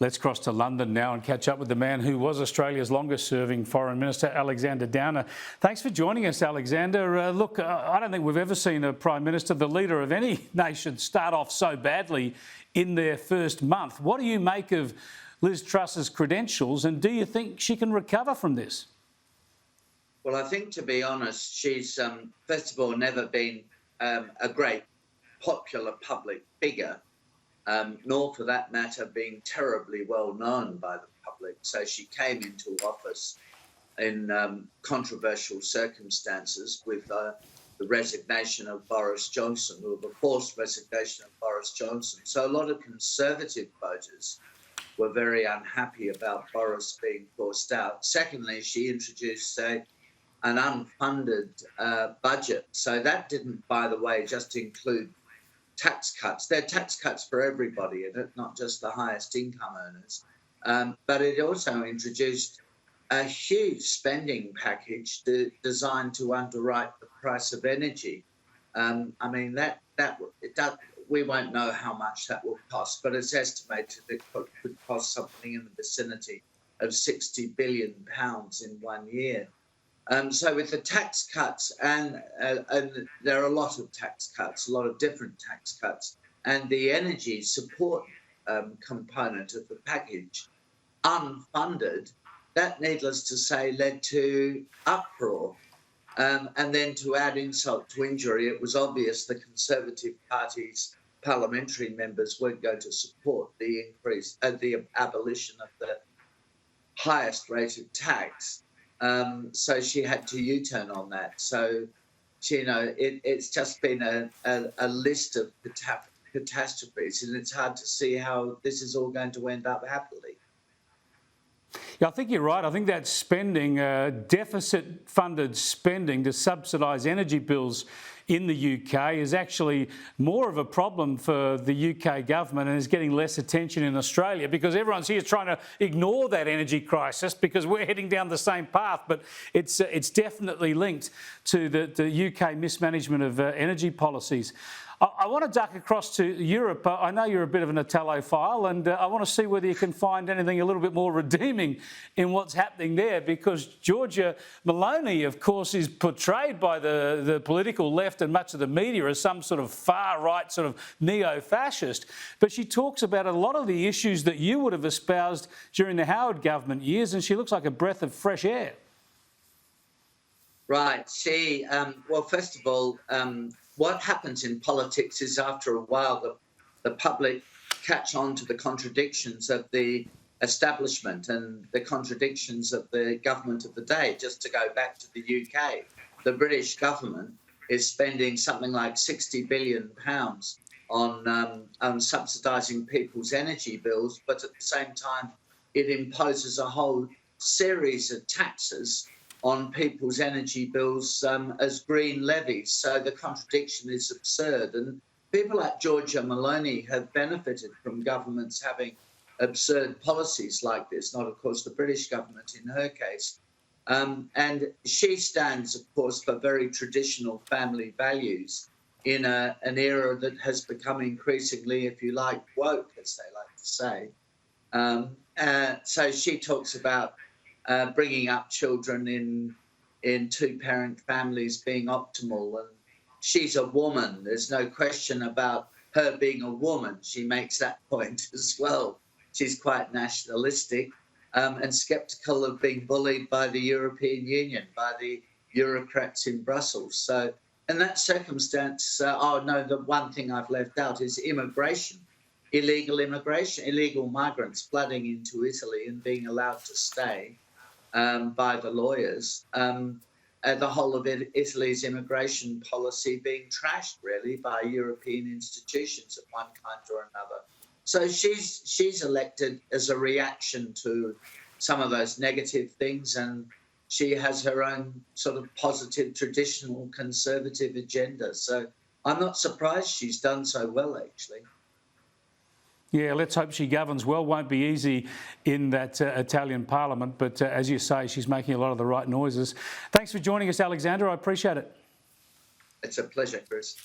Let's cross to London now and catch up with the man who was Australia's longest-serving Foreign Minister, Alexander Downer. Thanks for joining us, Alexander. Look, I don't think we've ever seen a Prime Minister, the leader of any nation, start off so badly in their first month. What do you make of Liz Truss's credentials, and do you think she can recover from this? Well, I think, to be honest, she's, first of all, never been a great popular public figure. Nor for that matter being terribly well known by the public. So she came into office in controversial circumstances with the resignation of Boris Johnson, or the forced resignation of Boris Johnson. So a lot of Conservative voters were very unhappy about Boris being forced out. Secondly, she introduced an unfunded budget. So that didn't, by the way, just include tax cuts. There are tax cuts for everybody in it, not just the highest income earners. But it also introduced a huge spending package designed to underwrite the price of energy. I mean, we won't know how much that will cost, but it's estimated it could cost something in the vicinity of £60 billion in 1 year. So with the tax cuts, and there are a lot of tax cuts, a lot of different tax cuts, and the energy support component of the package, unfunded, that, needless to say, led to uproar. And then, to add insult to injury, it was obvious the Conservative Party's parliamentary members weren't going to support the abolition of the highest rated tax. So she had to U-turn on that. So, it's just been a list of catastrophes, and it's hard to see how this is all going to end up happily. Yeah, I think you're right. I think that spending, deficit-funded spending to subsidise energy bills in the UK is actually more of a problem for the UK government, and is getting less attention in Australia because everyone's here trying to ignore that energy crisis because we're heading down the same path. But it's definitely linked to the UK mismanagement of energy policies. I want to duck across to Europe. I know you're a bit of an Italophile, and I want to see whether you can find anything a little bit more redeeming in what's happening there, because Giorgia Meloni, of course, is portrayed by the political left and much of the media as some sort of far-right sort of neo-fascist. But she talks about a lot of the issues that you would have espoused during the Howard government years, and she looks like a breath of fresh air. Right. She, well, first of all, what happens in politics is, after a while, the public catch on to the contradictions of the establishment and the contradictions of the government of the day. Just to go back to the UK, the British government is spending something like £60 billion on subsidising people's energy bills, but at the same time, it imposes a whole series of taxes on people's energy bills as green levies. So the contradiction is absurd. And people like Giorgia Meloni have benefited from governments having absurd policies like this, not, of course, the British government in her case. And she stands, of course, for very traditional family values in an era that has become increasingly, if you like, woke, as they like to say. So she talks about bringing up children in two-parent families being optimal. And she's a woman. There's no question about her being a woman. She makes that point as well. She's quite nationalistic and sceptical of being bullied by the European Union, by the bureaucrats in Brussels. So in that circumstance, the one thing I've left out is immigration, illegal migrants flooding into Italy and being allowed to stay by the lawyers, the whole of Italy's immigration policy being trashed, really, by European institutions of one kind or another. So she's elected as a reaction to some of those negative things, and she has her own sort of positive, traditional, conservative agenda. So I'm not surprised she's done so well, actually. Yeah, let's hope she governs well. Won't be easy in that Italian parliament, but as you say, she's making a lot of the right noises. Thanks for joining us, Alexander. I appreciate it. It's a pleasure, Chris.